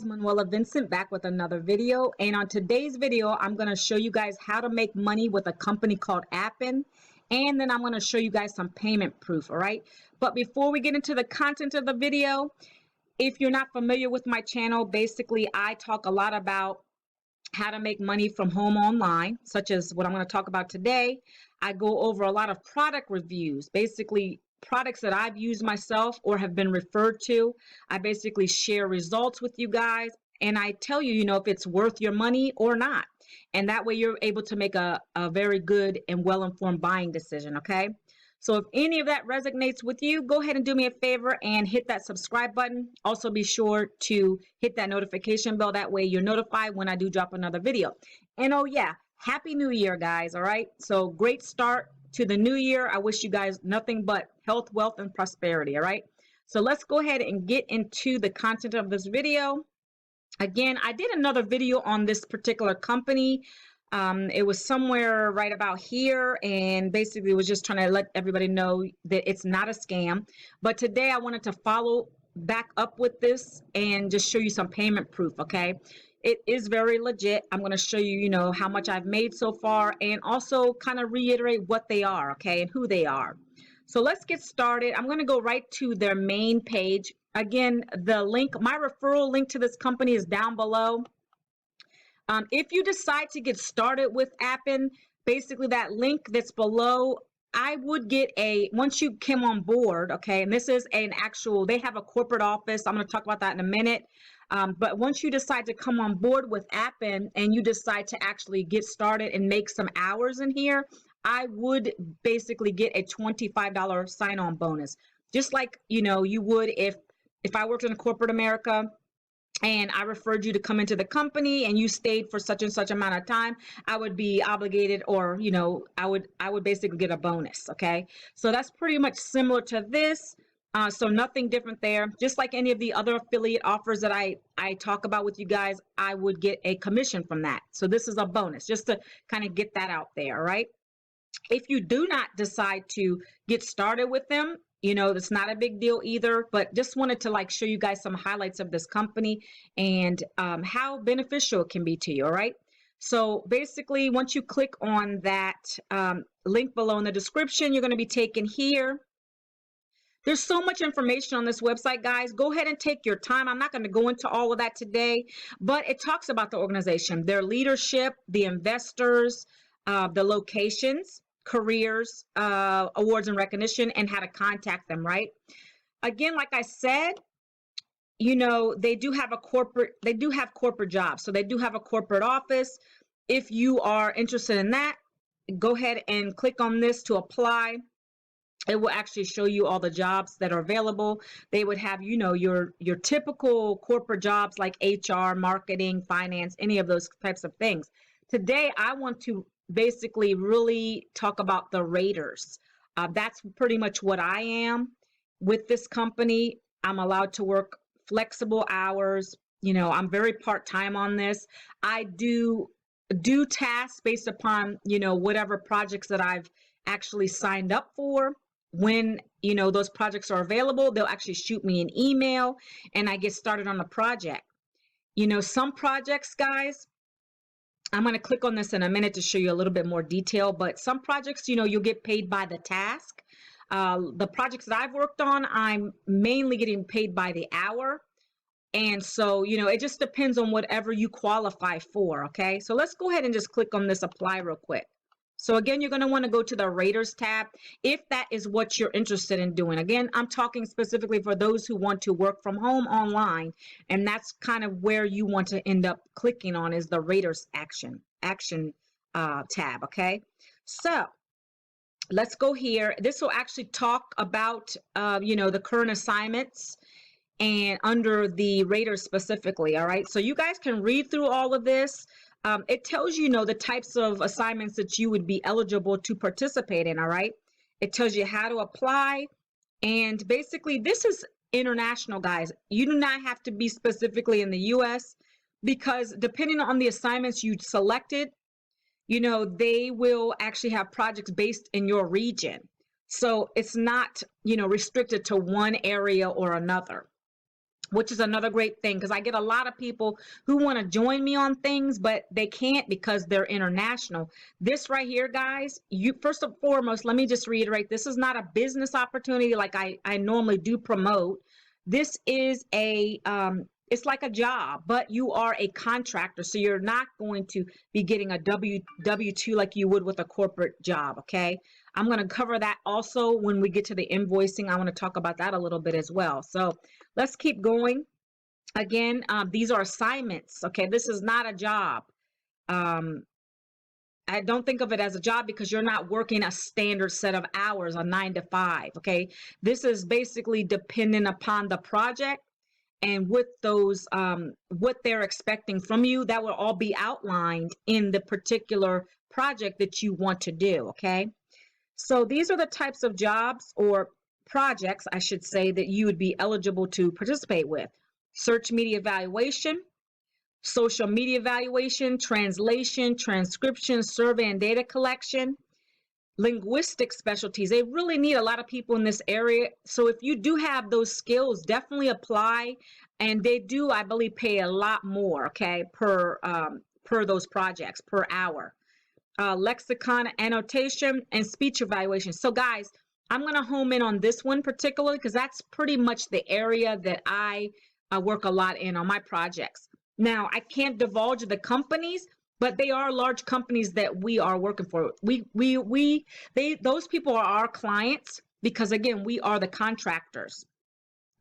Manuela Vincent back with another video, and on today's video I'm going to show you guys how to make money with a company called Appen, and then I'm going to show you guys some payment proof. All right, but before we get into the content of the video, if you're not familiar with my channel, basically I talk a lot about how to make money from home online, such as what I'm going to talk about today. I go over a lot of product reviews, basically products that I've used myself or have been referred to. I basically share results with you guys, and I tell you, if it's worth your money or not. And that way you're able to make a very good and well-informed buying decision, okay? So if any of that resonates with you, go ahead and do me a favor and hit that subscribe button. Also be sure to hit that notification bell. That way you're notified when I do drop another video. And oh yeah, Happy New Year, guys. All right. So great start to the new year. I wish you guys nothing but health, wealth, and prosperity. All right. So let's go ahead and get into the content of this video. Again, I did another video on this particular company. It was somewhere right about here, and basically was just trying to let everybody know that it's not a scam. But today I wanted to follow back up with this and just show you some payment proof. Okay, it is very legit. I'm going to show you, how much I've made so far, and also kind of reiterate what they are, okay, and who they are. So let's get started. I'm going to go right to their main page. Again, the link, my referral link to this company is down below. If you decide to get started with Appen, basically that link that's below, I would get once you came on board, okay, and this is they have a corporate office. I'm going to talk about that in a minute. But once you decide to come on board with Appen and you decide to actually get started and make some hours in here, I would basically get a $25 sign-on bonus. Just like, you would if I worked in corporate America and I referred you to come into the company and you stayed for such and such amount of time, I would be obligated, or, I would basically get a bonus. Okay. So that's pretty much similar to this. So nothing different there. Just like any of the other affiliate offers that I talk about with you guys, I would get a commission from that. So this is a bonus, just to kind of get that out there. Right. If you do not decide to get started with them, that's not a big deal either, but just wanted to show you guys some highlights of this company and how beneficial it can be to you. All right. So basically, once you click on that link below in the description, you're going to be taken here. There's so much information on this website, guys. Go ahead and take your time. I'm not going to go into all of that today, but it talks about the organization, their leadership, the investors, the locations, careers, awards and recognition, and how to contact them, right? Again, like I said, they do have corporate jobs. So they do have a corporate office. If you are interested in that, go ahead and click on this to apply. It will actually show you all the jobs that are available. They would have, your typical corporate jobs like HR, marketing, finance, any of those types of things. Today, I want to basically really talk about the raters. That's pretty much what I am with this company. I'm allowed to work flexible hours. I'm very part-time on this. I do tasks based upon, whatever projects that I've actually signed up for. When, those projects are available, they'll actually shoot me an email and I get started on the project. Some projects, guys, I'm going to click on this in a minute to show you a little bit more detail, but some projects, you'll get paid by the task. The projects that I've worked on, I'm mainly getting paid by the hour. And so, it just depends on whatever you qualify for. Okay. So let's go ahead and just click on this apply real quick. So again, you're going to want to go to the raters tab if that is what you're interested in doing. Again, I'm talking specifically for those who want to work from home online, and that's kind of where you want to end up clicking on, is the raters action tab. Okay, so let's go here. This will actually talk about the current assignments and under the raters specifically. All right, so you guys can read through all of this. It tells you, the types of assignments that you would be eligible to participate in. All right. It tells you how to apply. And basically, this is international, guys. You do not have to be specifically in the US, because depending on the assignments you selected, they will actually have projects based in your region. So it's not, restricted to one area or another. which is another great thing because I get a lot of people who want to join me on things, but they can't because they're international. This right here, guys, you first and foremost, let me just reiterate, this is not a business opportunity like I normally do promote. This is it's like a job, but you are a contractor, so you're not going to be getting a W-2 like you would with a corporate job, okay? I'm going to cover that also when we get to the invoicing. I want to talk about that a little bit as well. So let's keep going. Again, these are assignments. Okay, this is not a job. Um, I don't think of it as a job because you're not working a standard set of hours, a 9 to 5. Okay, this is basically dependent upon the project and with those, what they're expecting from you. That will all be outlined in the particular project that you want to do. Okay, so these are the types of jobs or projects, I should say, that you would be eligible to participate with. Search media evaluation, social media evaluation, translation, transcription, survey and data collection, linguistic specialties. They really need a lot of people in this area. So if you do have those skills, definitely apply. And they do, I believe, pay a lot more, okay, per those projects, per hour. Lexicon annotation and speech evaluation. So guys, I'm going to home in on this one particularly because that's pretty much the area that I work a lot in on my projects. Now, I can't divulge the companies, but they are large companies that we are working for. Those people are our clients because again, we are the contractors.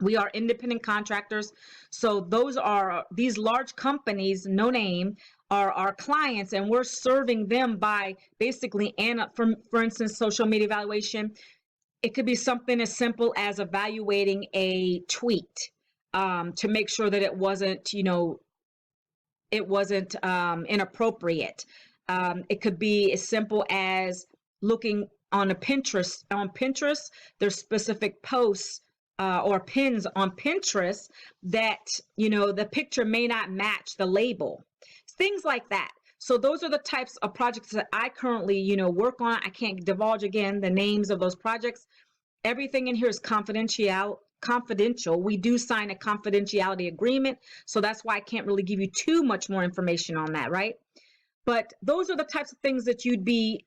We are independent contractors. So those are these large companies, no name, are our clients, and we're serving them by basically, and for instance, social media evaluation. It could be something as simple as evaluating a tweet to make sure that it wasn't, inappropriate. It could be as simple as looking on a Pinterest. On Pinterest, there's specific posts or pins on Pinterest that, the picture may not match the label, things like that. So those are the types of projects that I currently, work on. I can't divulge again the names of those projects. Everything in here is confidential. We do sign a confidentiality agreement. So that's why I can't really give you too much more information on that, right? But those are the types of things that you'd be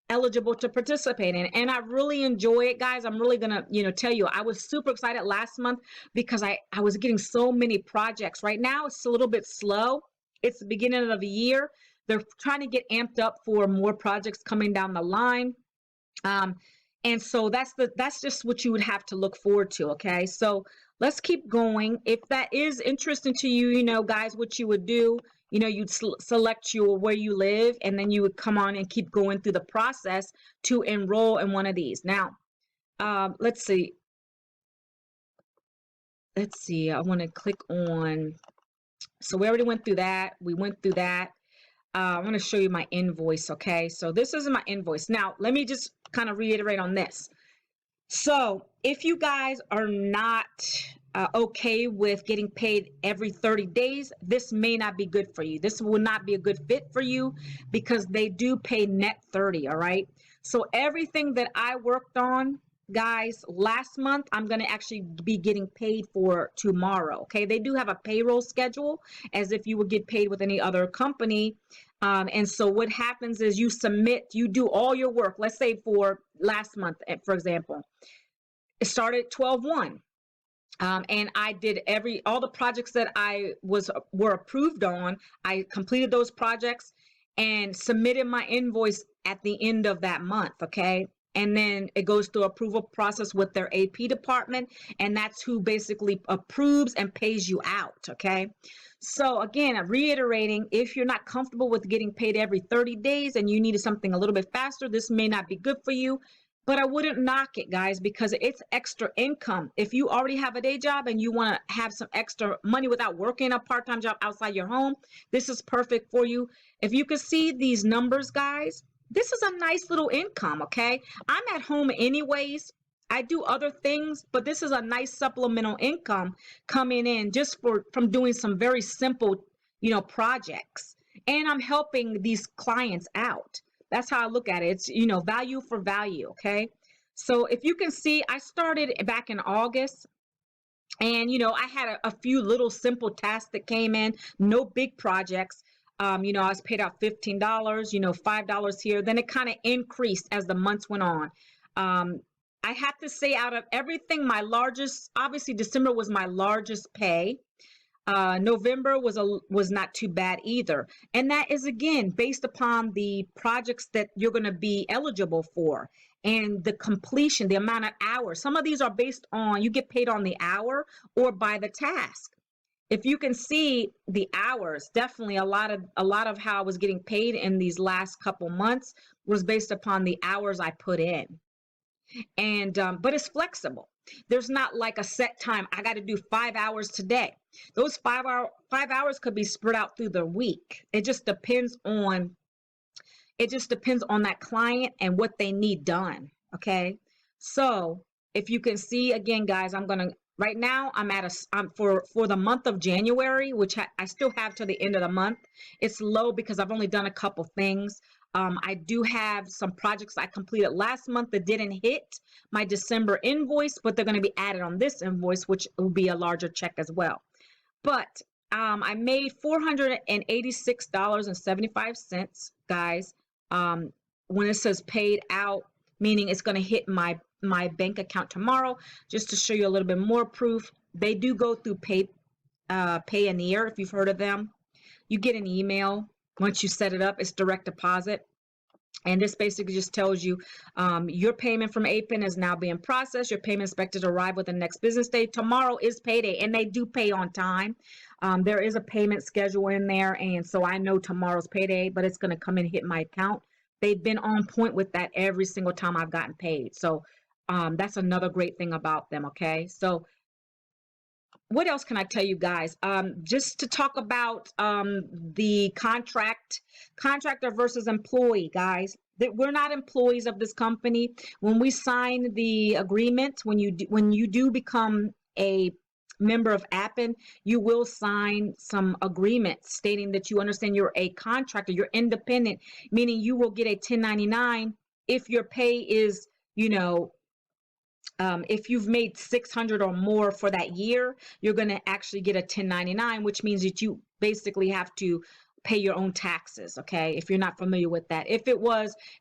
eligible to participate in. And I really enjoy it, guys. I'm really gonna, tell you, I was super excited last month because I was getting so many projects. Right now, it's a little bit slow. It's the beginning of the year. They're trying to get amped up for more projects coming down the line. And so that's just what you would have to look forward to. Okay, so let's keep going. If that is interesting to you, guys, what you would do, you'd select where you live, and then you would come on and keep going through the process to enroll in one of these. Now, let's see. I want to click on. So we already went through that. We went through that. I'm going to show you my invoice. Okay, so this is my invoice. Now, let me just kind of reiterate on this. So if you guys are not okay with getting paid every 30 days, this may not be good for you. This will not be a good fit for you because they do pay net 30. All right. So everything that I worked on, guys, last month, I'm going to actually be getting paid for tomorrow. Okay. They do have a payroll schedule as if you would get paid with any other company. And so what happens is you do all your work. Let's say for last month, for example, it started 12/1. And I did all the projects that were approved on. I completed those projects and submitted my invoice at the end of that month. Okay. And then it goes through approval process with their AP department. And that's who basically approves and pays you out. Okay. So again, I'm reiterating, if you're not comfortable with getting paid every 30 days and you needed something a little bit faster, this may not be good for you. But I wouldn't knock it, guys, because it's extra income. If you already have a day job and you want to have some extra money without working a part-time job outside your home, this is perfect for you. If you can see these numbers, guys, this is a nice little income, okay? I'm at home anyways. I do other things, but this is a nice supplemental income coming in just from doing some very simple, projects. And I'm helping these clients out. That's how I look at it. It's, value for value. Okay. So if you can see, I started back in August. And, I had a few little simple tasks that came in, no big projects. I was paid out $15, $5 here. Then it kind of increased as the months went on. I have to say, out of everything, obviously December was my largest pay. November was not too bad either. And that is again based upon the projects that you're going to be eligible for and the completion, the amount of hours. Some of these are based on, you get paid on the hour or by the task. If you can see the hours, definitely a lot of how I was getting paid in these last couple months was based upon the hours I put in. And but it's flexible. There's not like a set time. I got to do 5 hours today. Those 5 hours could be spread out through the week. It just depends on that client and what they need done. Okay. So if you can see again, guys, right now I'm for the month of January, which I still have to the end of the month. It's low because I've only done a couple things. I do have some projects I completed last month that didn't hit my December invoice, but they're going to be added on this invoice, which will be a larger check as well. But I made $486.75, guys. When it says paid out, meaning it's going to hit my bank account tomorrow. Just to show you a little bit more proof, they do go through Payoneer, if you've heard of them. You get an email once you set it up. It's direct deposit. And this basically just tells you your payment from Appen is now being processed. Your payment is expected to arrive within the next business day. Tomorrow is payday, and they do pay on time. There is a payment schedule in there, and so I know tomorrow's payday, but it's going to come and hit my account. They've been on point with that every single time I've gotten paid. So that's another great thing about them, okay? So what else can I tell you guys? Just to talk about the contractor versus employee, guys. That we're not employees of this company. When we sign the agreement, when you do become a member of Appen, you will sign some agreements stating that you understand you're a contractor, you're independent, meaning you will get a 1099 if your pay is, if you've made 600 or more for that year, you're going to actually get a 1099, which means that you basically have to pay your own taxes. Okay. If you're not familiar with that, if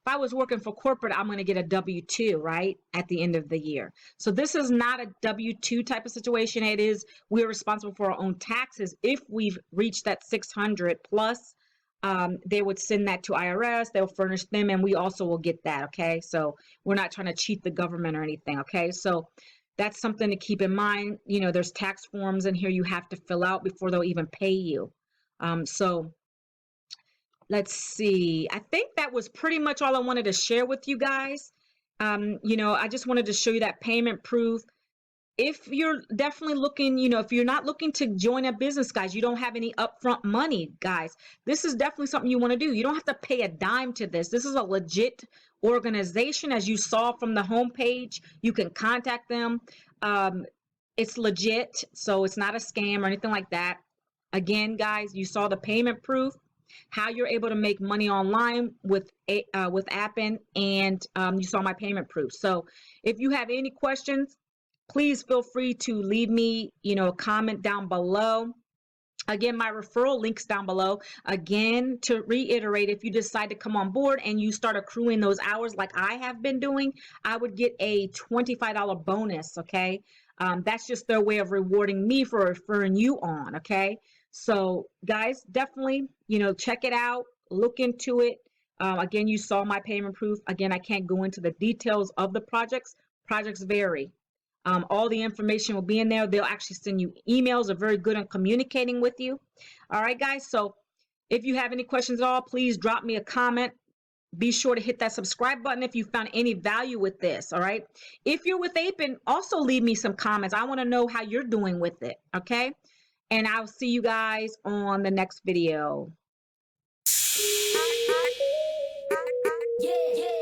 I was working for corporate, I'm going to get a W-2, right, at the end of the year. So this is not a W-2 type of situation. We're responsible for our own taxes. If we've reached that 600 plus, they would send that to IRS, they'll furnish them, and we also will get that. Okay. So we're not trying to cheat the government or anything. Okay. So that's something to keep in mind. There's tax forms in here you have to fill out before they'll even pay you. So let's see. I think that was pretty much all I wanted to share with you guys. I just wanted to show you that payment proof. If you're definitely looking, if you're not looking to join a business, guys, you don't have any upfront money, guys, this is definitely something you want to do. You don't have to pay a dime to this. This is a legit organization. As you saw from the homepage, you can contact them. It's legit, so it's not a scam or anything like that. Again, guys, you saw the payment proof, how you're able to make money online with Appen, and you saw my payment proof. So if you have any questions, please feel free to leave me, a comment down below. Again, my referral links down below. Again, to reiterate, if you decide to come on board and you start accruing those hours like I have been doing, I would get a $25 bonus, okay? That's just their way of rewarding me for referring you on, okay? So guys, definitely, check it out, look into it. Again, you saw my payment proof. Again, I can't go into the details of the projects. Projects vary. All the information will be in there. They'll actually send you emails. They're very good on communicating with you. All right, guys. So if you have any questions at all, please drop me a comment. Be sure to hit that subscribe button if you found any value with this. All right. If you're with Appen, also leave me some comments. I want to know how you're doing with it. Okay. And I'll see you guys on the next video. Yeah.